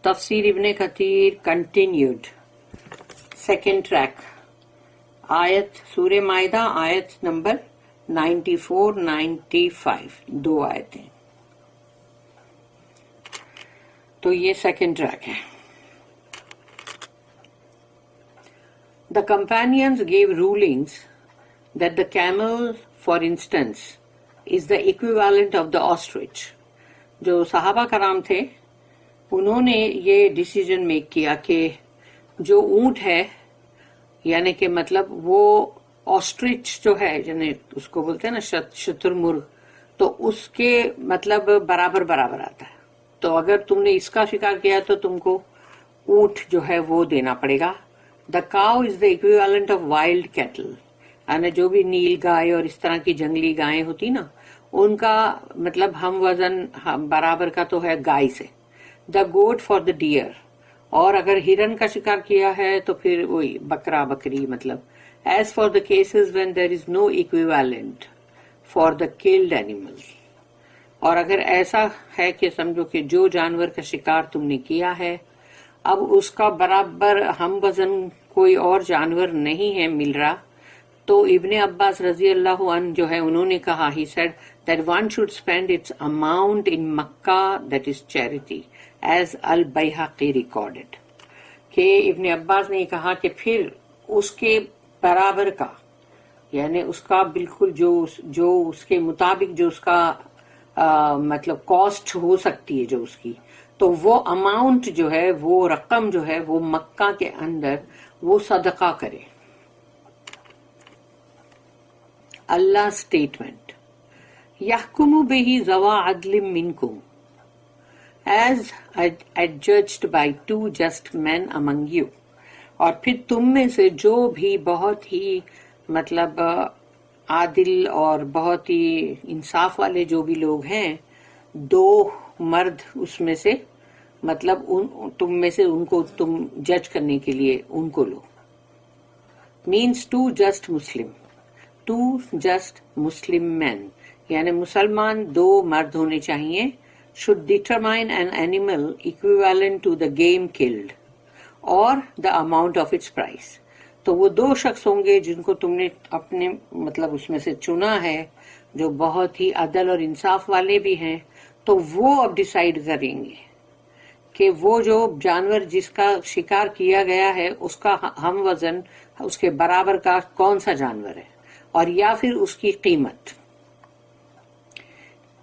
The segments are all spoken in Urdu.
تفسیر ابن کثیر کنٹینیوڈ سیکنڈ ٹریک آیت سورہ مائدہ آیت نمبر 94-95 دو آیتیں. تو یہ سیکنڈ ٹریک ہے. The companions gave rulings that the camel, for instance, is the equivalent of the ostrich. جو صحابہ کرام تھے انہوں نے یہ ڈیسیجن میک کیا کہ جو اونٹ ہے یعنی کہ مطلب وہ آسٹرچ جو ہے یعنی اس کو بولتے ہیں نا شتر مرغ، تو اس کے مطلب برابر برابر آتا ہے. تو اگر تم نے اس کا شکار کیا تو تم کو اونٹ جو ہے وہ دینا پڑے گا. The cow is the equivalent of wild cattle. یعنی جو بھی نیل گائے اور اس طرح کی جنگلی گائیں ہوتی نا ان کا مطلب ہم وزن برابر کا تو ہے گائے سے. The goat for the deer. اور اگر ہرن کا شکار کیا ہے تو پھر وہی بکرا بکری مطلب. As for the cases when there is no equivalent for the killed animal. اور اگر ایسا ہے کہ سمجھو کہ جو جانور کا شکار تم نے کیا ہے اب اس کا برابر ہم وزن کوئی اور جانور نہیں ہے مل رہا، تو ابن عباس رضی اللہ عنہ جو ہے انہوں نے کہا he said that one should spend its amount in Makkah, that is charity, as al-Bayhaqi recorded. کہ ابن عباس نے کہا کہ پھر اس کے برابر کا یعنی اس کا بالکل جو اس کے مطابق جو اس کا مطلب کاسٹ ہو سکتی ہے جو اس کی، تو وہ اماؤنٹ جو ہے وہ رقم جو ہے وہ مکہ کے اندر وہ صدقہ کرے. اللہ اسٹیٹمنٹ یحکم بہ ذوی عدل منکم as ایڈجسڈ by 2 just men among you. اور پھر تم میں سے جو بھی بہت ہی مطلب عادل اور بہت ہی انصاف والے جو بھی لوگ ہیں 2 مرد اس میں سے مطلب تم میں سے ان کو تم جج کرنے کے لیے ان کو لو. مینس 2 just Muslim men یعنی مسلمان 2 مرد ہونے چاہیے. should determine an animal equivalent to the game killed or the amount of its price. تو وہ 2 شخص ہوں گے جن کو تم نے اپنے مطلب اس میں سے چنا ہے جو بہت ہی عدل اور انصاف والے بھی ہیں، تو وہ اب ڈیسائیڈ کریں گے کہ وہ جو جانور جس کا شکار کیا گیا ہے اس کا ہم وزن اس کے برابر کا کون سا جانور ہے اور یا پھر اس کی قیمت.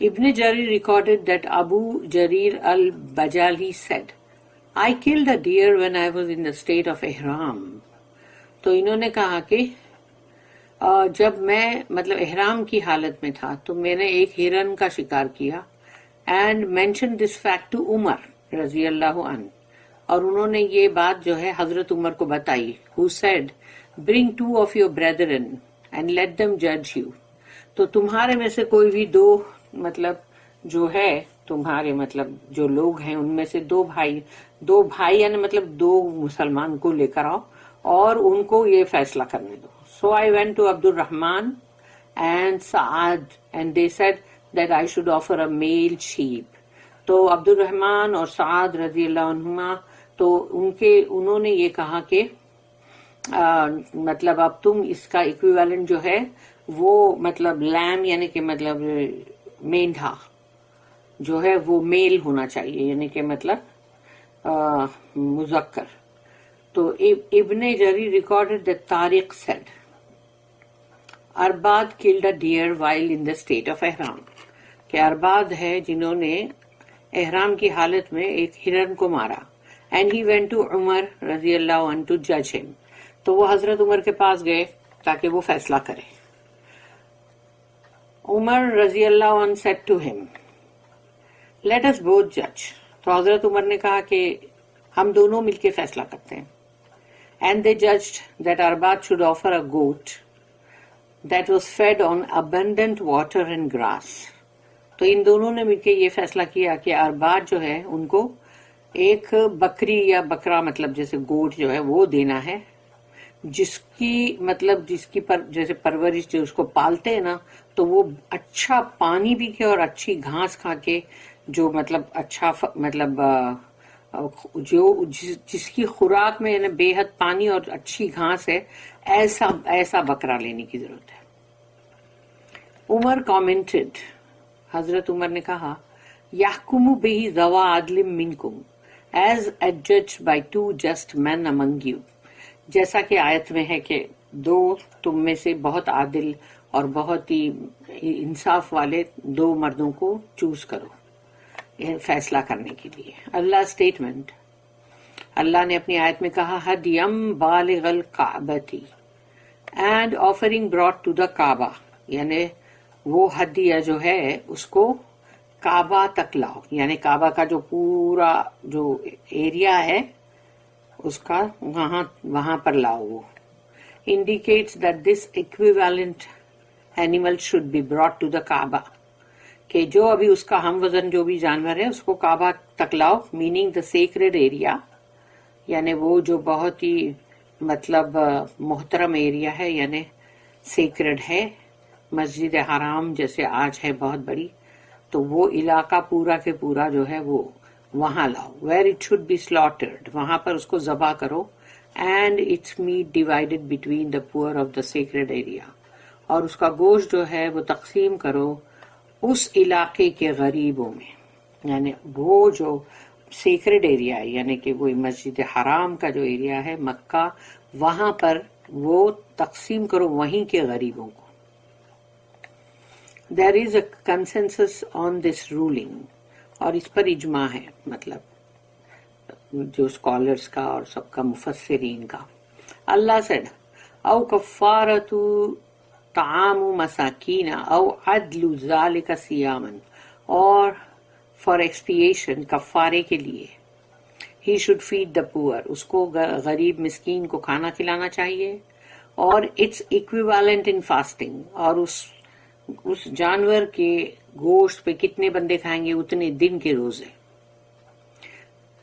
ابن جریر recorded that Abu Jarir al-Bajali said, I killed a deer when I was in the state of ihram. تو انہوں نے کہا کہ جب میں مطلب احرام کی حالت میں تھا تو میں نے ایک ہرن کا شکار کیا. And mention this fact to Umar رضی اللہ عنہ، اور انہوں نے یہ بات جو ہے حضرت عمر کو بتائی. who said bring 2 of your brethren and let them judge you. تو تمہارے میں سے کوئی بھی 2 مطلب جو ہے تمہارے مطلب جو لوگ ہیں ان میں سے 2 بھائی یعنی مطلب 2 مسلمان کو لے کر آؤ اور ان کو یہ فیصلہ کرنے دو. So I went to Abdul Rahman and Saad and they said that I should offer a male sheep. تو عبد الرحمن اور سعد رضی اللہ عنہما تو انہوں نے یہ کہا کہ مطلب اب تم اس کا ایکویویلنٹ جو ہے وہ مطلب لیم یعنی کہ مطلب مینڈھا جو ہے وہ میل ہونا چاہیے یعنی کہ مطلب مذکر. تو Ibn Jarir recorded that Tariq said Arbad killed a deer while in the state of ihram. کہ ارباد ہے جنہوں نے احرام کی حالت میں ایک ہرن کو مارا. and he went to عمر رضی اللہ عنہ to judge him. تو وہ حضرت عمر کے پاس گئے تاکہ وہ فیصلہ کرے. عمر رضی اللہ عنہ said to him let us both judge. تو حضرت عمر نے کہا کہ ہم دونوں مل کے فیصلہ کرتے ہیں. and they judged that Arbad should offer a goat that was fed on abundant water and grass. تو ان دونوں نے مل کے یہ فیصلہ کیا کہ ارباد جو ہے ان کو ایک بکری یا بکرا مطلب جیسے گوٹ جو ہے وہ دینا ہے جس کی جیسے پرورش جو اس کو پالتے ہیں نا تو وہ اچھا پانی پی کے اور اچھی گھاس کھا کے جو مطلب اچھا مطلب جو جس کی خوراک میں بے حد پانی اور اچھی گھاس ہے، ایسا بکرا لینے کی ضرورت ہے. عمر کامنٹڈ، حضرت عمر نے کہا، یحکم بہ ذوا عدل منکم as adjudged by 2 just men among you، جیسا کہ آیت میں ہے کہ 2 تم میں سے بہت عادل اور بہت ہی انصاف والے 2 مردوں کو چوز کرو فیصلہ کرنے کے لیے. اللہ اسٹیٹمنٹ، اللہ نے اپنی آیت میں کہا، ہدیم بالغ الکعبۃ and offering brought to the Kaaba, یعنی وہ ہدیہ جو ہے اس کو کعبہ تک لاؤ، یعنی کعبہ کا جو پورا جو ایریا ہے اس کا وہاں پر لاؤ. وہ indicates that this equivalent animal should be brought to the Kaaba, کہ جو ابھی اس کا ہم وزن جو بھی جانور ہے اس کو کعبہ تک لاؤ، میننگ دا سیکریڈ ایریا، یعنی وہ جو بہت ہی مطلب محترم ایریا ہے، یعنی سیکریڈ ہے. مسجد حرام جیسے آج ہے بہت بڑی، تو وہ علاقہ پورا کے پورا جو ہے وہ وہاں لاؤ. Where it should be slaughtered, وہاں پر اس کو ذبح کرو. And its meat divided between the poor of the سیکریڈ area, اور اس کا گوشت جو ہے وہ تقسیم کرو اس علاقے کے غریبوں میں، یعنی وہ جو سیکریڈ ایریا ہے، یعنی کہ وہ مسجد حرام کا جو ایریا ہے مکہ، وہاں پر وہ تقسیم کرو وہیں کے غریبوں کو. دیر از اے کنسنسس آن دس رولنگ، اور اس پر اجماع ہے، مطلب جو اسکالرس کا اور سب کا، مفسرین کا. اللہ سیڈ، او کفارۃ طعام مساکین او عدل ذالک صیاما، اور فار ایکسپیشن، کفارے کے لیے، ہی شوڈ فیڈ دا پور، اس کو غریب مسکین کو کھانا کھلانا چاہیے. اور اٹس ایکویویلنٹ ان فاسٹنگ، اور اس جانور کے گوشت پہ کتنے بندے کھائیں گے اتنے دن کے روزے.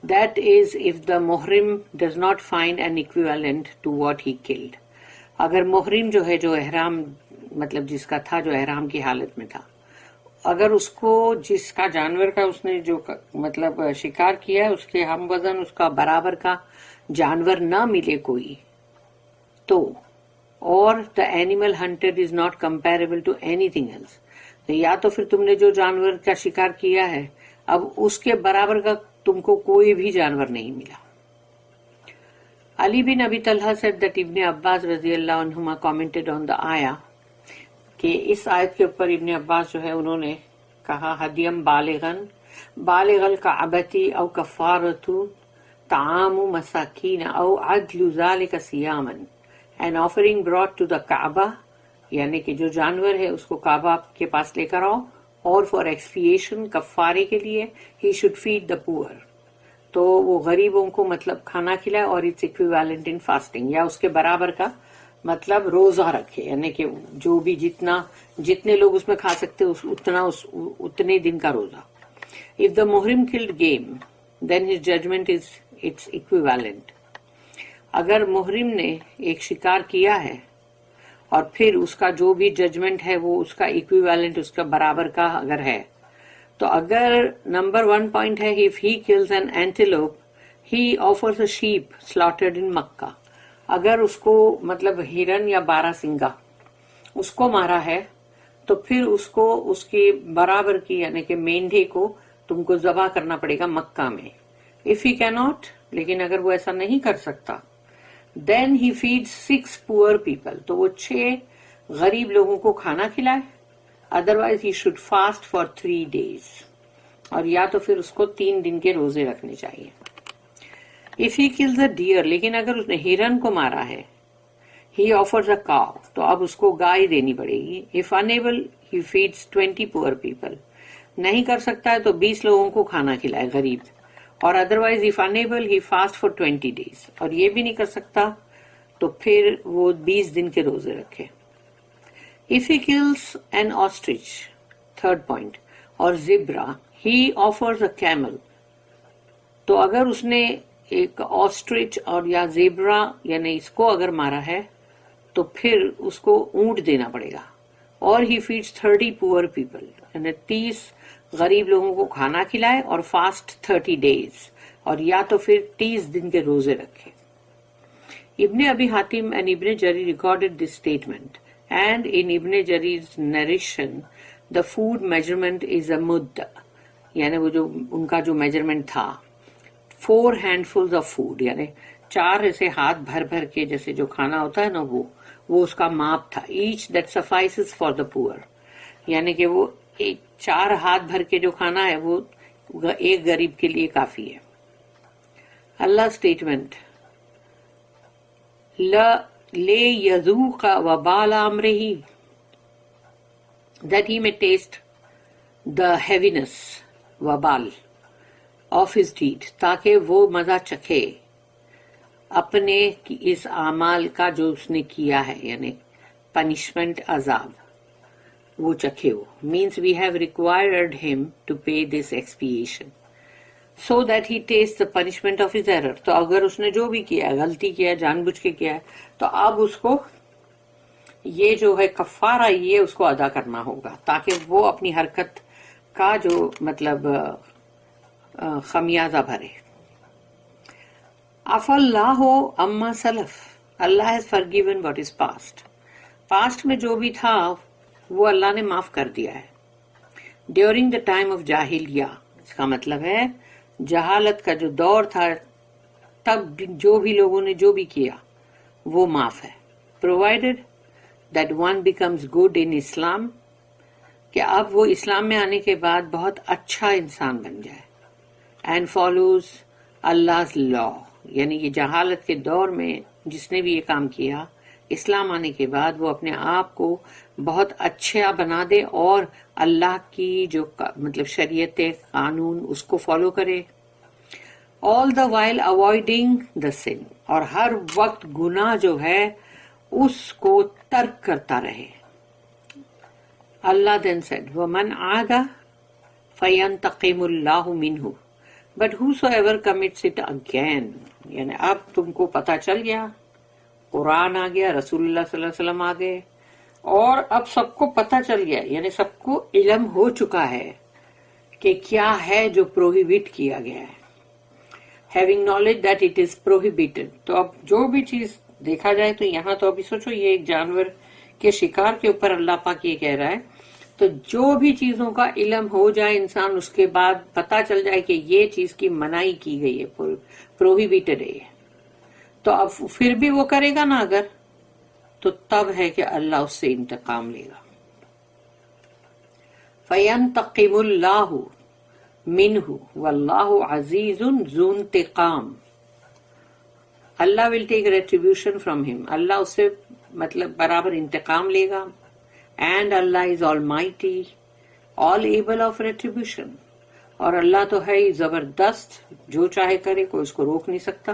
دیٹ از اف دا محرم does not find an equivalent to what he killed. اگر محرم جو ہے، جو احرام مطلب جس کا تھا، جو احرام کی حالت میں تھا، اگر اس کو جس کا جانور کا اس نے جو مطلب شکار کیا ہے اس کے ہم وزن، اس کا برابر کا جانور نہ ملے کوئی، تو اور the animal hunted is not comparable to anything else, یا تو پھر تم نے جو جانور کا شکار کیا ہے اب اس کے برابر کا تم کو کوئی بھی جانور نہیں ملا. Ali bin Abi Talha said that Ibn Abbas رضی اللہ عنہما commented on the آیا، کہ اس آیت کے اوپر ابن عباس جو ہے انہوں نے کہا، ہدیم بالغ الکعبۃ او کفارۃ طعام مساکین او عدل ذالک صیاما، an offering brought to the کعبہ، یعنی کہ جو جانور ہے اس کو کعبہ کے پاس لے کر آؤ، اور فار ایکسپیشن، کفارے کے لیے، he should feed the poor، تو وہ غریبوں کو مطلب کھانا کھلائے. اور اٹس ایکویویلنٹ ان فاسٹنگ، یا اس کے برابر کا مطلب روزہ رکھے، یعنی کہ جو بھی جتنے لوگ اس میں کھا سکتے اتنے دن کا روزہ. اف دا محرم killed game then his judgment is its equivalent. اگر محرم نے ایک شکار کیا ہے اور پھر اس کا جو بھی ججمنٹ ہے وہ اس کا ایکویویلنٹ، اس کا برابر کا اگر ہے، تو اگر نمبر 1 پوائنٹ ہے، if he kills an antelope he offers a sheep slaughtered in Makkah، اگر اس کو مطلب ہرن یا بارہ سنگا اس کو مارا ہے تو پھر اس کو اس کے برابر کی یعنی کہ مینڈھے کو تم کو ذبح کرنا پڑے گا مکہ میں. if he cannot، لیکن اگر وہ ایسا نہیں کر سکتا، then he feeds 6 poor people، تو وہ 6 غریب لوگوں کو کھانا کھلائے. Otherwise he should fast for 3 days، اور یا تو پھر اس کو 3 دن کے روزے رکھنے چاہیے. If he kills a deer، لیکن اگر اس نے ہرن کو مارا ہے، he offers a cow، تو اب اس کو گائے دینی پڑے گی. If unable he feeds 20 poor people، نہیں کر سکتا ہے تو 20 لوگوں کو کھانا کھلائے غریب. اور otherwise if unable he fast for 20 days، اور یہ بھی نہیں کر سکتا تو پھر وہ 20 دن کے روزے رکھے. If he kills an ostrich، third point، اور zebra، he offers a camel، تو اگر اس نے ایک آسٹرچ اور یا زیبرا یعنی اس کو اگر مارا ہے تو پھر اس کو اونٹ دینا پڑے گا. اور he feeds 30 poor people، یعنی 30 غریب لوگوں کو کھانا کھلائے اور فاسٹ 30 days، اور یا تو پھر 30 دن کے روزے رکھے. Ibn Abi Hatim and Ibn Jarir recorded this statement, and in Ibn Jarir's narration, the food measurement is a mudda, یعنی وہ جو ان کا جو میجرمنٹ تھا 4 handfuls of food، یعنی 4 ایسے ہاتھ بھر بھر کے جیسے جو کھانا ہوتا ہے نا وہ اس کا ماپ تھا. each that suffices for the poor، یعنی کہ وہ 4 ہاتھ بھر کے جو کھانا ہے وہ ایک غریب کے لیے کافی ہے. اللہ statement لِيَذُوقَ وَبَالَ أَمْرِهِ، that he may taste the heaviness وبال of his deed، تاکہ وہ مزہ چکھے اپنے اس اعمال کا جو اس نے کیا ہے، یعنی پنشمنٹ عذاب وہ چکھے ہو. means we have required him to pay this expiation so that he tastes the punishment of his error. تو اگر اس نے جو بھی کیا غلطی کیا جان بوجھ کے کیا ہے تو اب اس کو یہ جو ہے کفارہ یہ اس کو ادا کرنا ہوگا تاکہ وہ اپنی حرکت کا جو مطلب خمیازہ بھرے. عفا اللہ عما سلف، اللہ has forgiven what is past. Past میں جو بھی تھا وہ اللہ نے معاف کر دیا ہے. ڈیورنگ دا ٹائم آف جاہلیہ، اس کا مطلب ہے جہالت کا جو دور تھا تب جو بھی لوگوں نے جو بھی کیا وہ معاف ہے. Provided that one becomes good in Islam, کہ اب وہ اسلام میں آنے کے بعد بہت اچھا انسان بن جائے. اینڈ فالوز Allah's law، یعنی یہ جہالت کے دور میں جس نے بھی یہ کام کیا اسلام آنے کے بعد وہ اپنے آپ کو بہت اچھا بنا دے اور اللہ کی جو مطلب شریعت قانون اس کو فالو کرے. all the while avoiding the sin، اور ہر وقت گناہ جو ہے اس کو ترک کرتا رہے. اللہ then said وَمَنْ عَادَ فَيَنْتَقِمُ اللَّهُ مِنْهُ but whosoever commits it again، یعنی اب تم کو پتہ چل گیا، قرآن آ گیا، رسول اللہ صلی اللہ علیہ وسلم آ گئے اور اب سب کو پتہ چل گیا، یعنی سب کو علم ہو چکا ہے کہ کیا ہے جو پروہیبٹ کیا گیا ہے. having knowledge that it is prohibited، تو اب جو بھی چیز دیکھا جائے تو یہاں تو ابھی سوچو یہ ایک جانور کے شکار کے اوپر اللہ پاک یہ کہہ رہا ہے، تو جو بھی چیزوں کا علم ہو جائے انسان اس کے بعد پتا چل جائے کہ یہ چیز کی منائی کی گئی ہے، پروہیبٹڈ ہے، تو اب پھر بھی وہ کرے گا نا اگر، تو تب ہے کہ اللہ اس سے انتقام لے گا. فَيَنْتَقِمُ اللَّهُ مِنْهُ وَاللَّهُ عَزِيزٌ ذُو انتقام. اللہ will take retribution from him، اللہ اس سے مطلب برابر انتقام لے گا. And Allah is almighty، all able of retribution، اور اللہ تو ہے زبردست، جو چاہے کرے کوئی اس کو روک نہیں سکتا،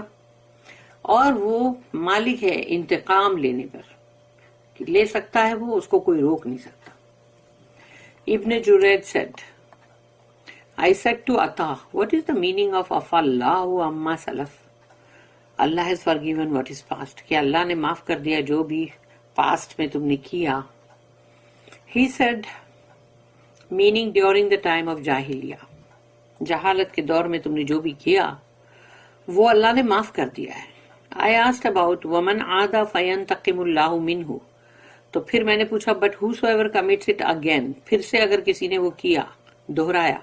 اور وہ مالک ہے انتقام لینے پر، لے سکتا ہے وہ، اس کو کوئی روک نہیں سکتا. ابن جرید said I said to Ata what is the meaning of عفا اللہ عما سلف، اللہ has forgiven what is past، کہ اللہ نے معاف کر دیا جو بھی پاسٹ میں تم نے کیا. He said meaning during the time of جاہلیہ، جہالت کے دور میں تم نے جو بھی کیا وہ اللہ نے معاف کر دیا ہے. I asked about وَمَنْ عَادَ فَيَنْتَقِمُ اللَّهُ مِنْهُ، تو پھر میں نے پوچھا but whosoever commits it again، پھر سے اگر کسی نے وہ کیا دہرایا،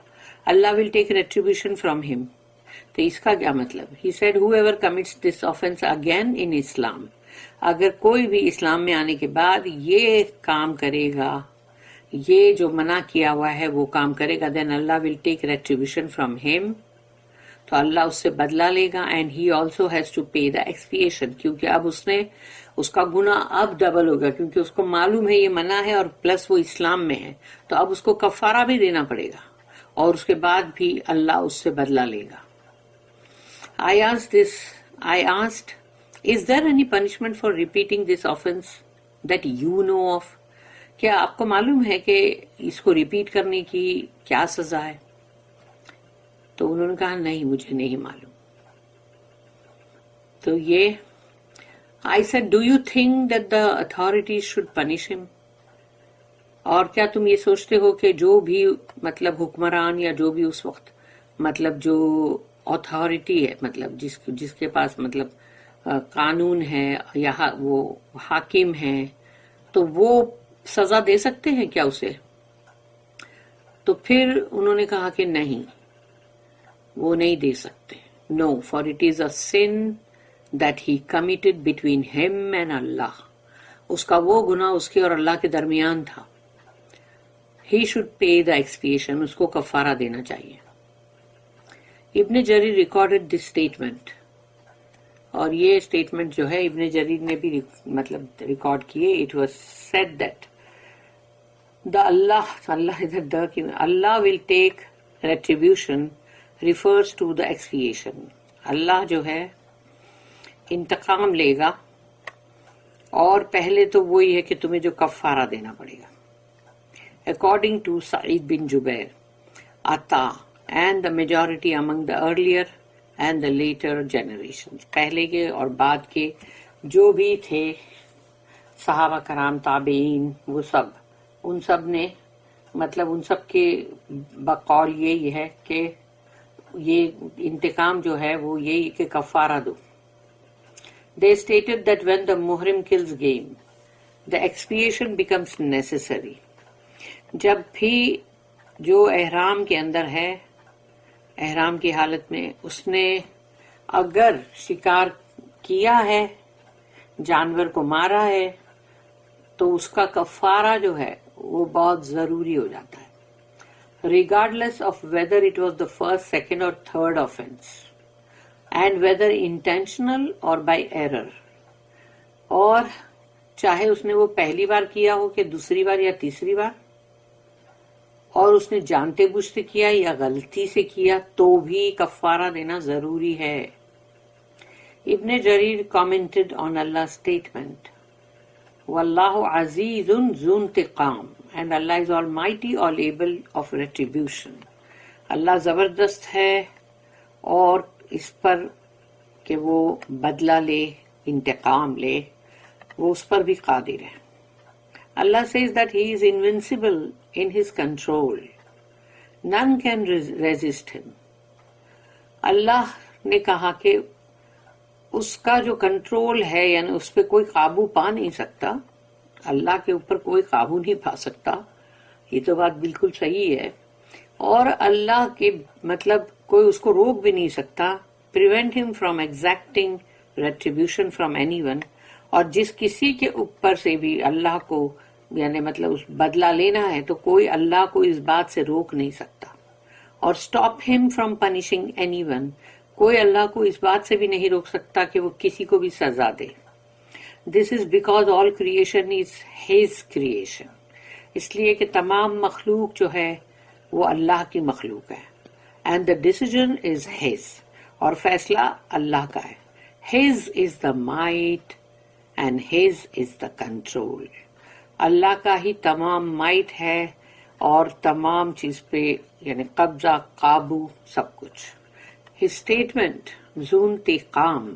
اللہ will take retribution from him. تو اس کا کیا مطلب؟ He said whoever commits this offense again in Islam، اگر کوئی بھی اسلام میں آنے کے بعد یہ کام کرے گا، یہ جو منع کیا ہوا ہے وہ کام کرے گا، then Allah will take retribution from him، تو اللہ اس سے بدلہ لے گا. and he also has to pay the expiation، کیونکہ اب اس نے اس کا گناہ اب ڈبل ہوگا، کیونکہ اس کو معلوم ہے یہ منع ہے اور پلس وہ اسلام میں ہے، تو اب اس کو کفارہ بھی دینا پڑے گا اور اس کے بعد بھی اللہ اس سے بدلہ لے گا. I asked is there any punishment for repeating this offense that you know of، کیا آپ کو معلوم ہے کہ اس کو ریپیٹ کرنے کی کیا سزا ہے؟ تو انہوں نے کہا نہیں مجھے نہیں معلوم. تو یہ I said do you think that the authorities should punish him، اور کیا تم یہ سوچتے ہو کہ جو بھی مطلب حکمران یا جو بھی اس وقت مطلب جو اتھارٹی ہے، مطلب جس کے پاس مطلب قانون ہے یا وہ حاکم ہے، تو وہ سزا دے سکتے ہیں کیا اسے؟ تو پھر انہوں نے کہا کہ نہیں، وہ نہیں دے سکتے. No, for it is a sin that he committed between him and Allah. اس کا وہ گناہ اس کے اور اللہ کے درمیان تھا. He should pay the expiation. اس کو کفارہ دینا چاہیے. ابن جریر ریکارڈڈ دس اسٹیٹمنٹ، اور یہ اسٹیٹمنٹ جو ہے ابن جریر نے بھی مطلب ریکارڈ کیے. اٹ واز سیڈ دیٹ اللہ will take retribution refers to the expiation. اللہ جو ہے انتقام لے گا، اور پہلے تو وہی ہے کہ تمہیں جو کفارہ دینا پڑے گا. اکارڈنگ ٹو سعید بن جبیر، عطا and the majority among the earlier and the later generations، پہلے کے اور بعد کے جو بھی تھے صحابہ کرام، تابعین، وہ سب، ان سب نے مطلب ان سب کے بقول یہی ہے کہ یہ انتقام جو ہے وہ یہی کہ کفارہ دو. They stated that when the muhrim kills game, the expiation becomes necessary. جب بھی جو احرام کے اندر ہے، احرام کی حالت میں اس نے اگر شکار کیا ہے، جانور کو مارا ہے، تو اس کا کفارہ جو ہے وہ بہت ضروری ہو جاتا ہے، regardless of whether it was the first, second or third offense, and whether intentional or by error. اور چاہے اس نے وہ پہلی بار کیا ہو کہ دوسری بار یا تیسری بار، اور اس نے جانتے بوجھتے کیا یا غلطی سے کیا، تو بھی کفارہ دینا ضروری ہے. ابن جریر commented on Allah's statement وَاللَّهُ عَزِيزٌ ذُو انتقام and Allah is almighty, all able of retribution. اللہ زبردست ہے اور اس پر کہ وہ بدلہ لے، انتقام لے، وہ اس پر بھی قادر ہے. Allah says that he is invincible in his control. None can resist him. اللہ نے کہا کہ اس کا جو کنٹرول ہے، یعنی اس پہ کوئی قابو پا نہیں سکتا، اللہ کے اوپر کوئی قابو نہیں پا سکتا. یہ تو بات بالکل صحیح ہے. اور اللہ کے مطلب کوئی اس کو روک بھی نہیں سکتا. prevent him from exacting retribution from anyone. اور جس کسی کے اوپر سے بھی اللہ کو یعنی مطلب اس بدلہ لینا ہے، تو کوئی اللہ کو اس بات سے روک نہیں سکتا. اور stop him from punishing anyone. کوئی اللہ کو اس بات سے بھی نہیں روک سکتا کہ وہ کسی کو بھی سزا دے. This is because all creation is his creation. اس لیے کہ تمام مخلوق جو ہے وہ اللہ کی مخلوق ہے. And the decision is his. اور فیصلہ اللہ کا ہے. His is the might and his is the control. اللہ کا ہی تمام مائٹ ہے اور تمام چیز پہ یعنی قبضہ، قابو، سب کچھ. His statement ذو انتقام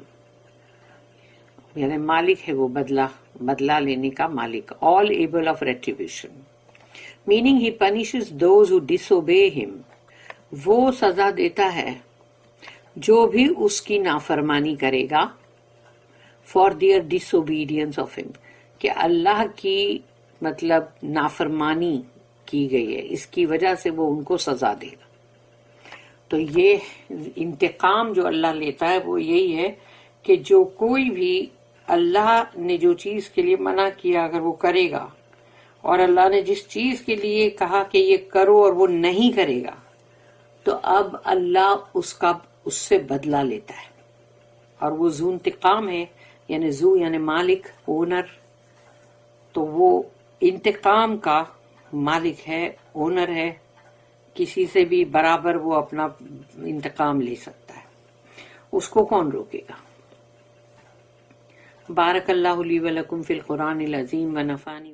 یعنی مالک ہے، وہ بدلہ لینے کا مالک. all able of retribution meaning he punishes those who disobey him. وہ سزا دیتا ہے جو بھی اس کی نافرمانی کرے گا. for their disobedience of him کہ اللہ کی مطلب نافرمانی کی گئی ہے، اس کی وجہ سے وہ ان کو سزا دے گا. تو یہ انتقام جو اللہ لیتا ہے وہ یہی ہے کہ جو کوئی بھی اللہ نے جو چیز کے لیے منع کیا اگر وہ کرے گا، اور اللہ نے جس چیز کے لیے کہا کہ یہ کرو اور وہ نہیں کرے گا، تو اب اللہ اس سے بدلہ لیتا ہے. اور وہ ذو انتقام ہے، یعنی ذو یعنی مالک، اونر. تو وہ انتقام کا مالک ہے، اونر ہے، کسی سے بھی برابر وہ اپنا انتقام لے سکتا ہے. اس کو کون روکے گا؟ بارک اللہ لی ولکم فی القرآن العظیم ونفعنی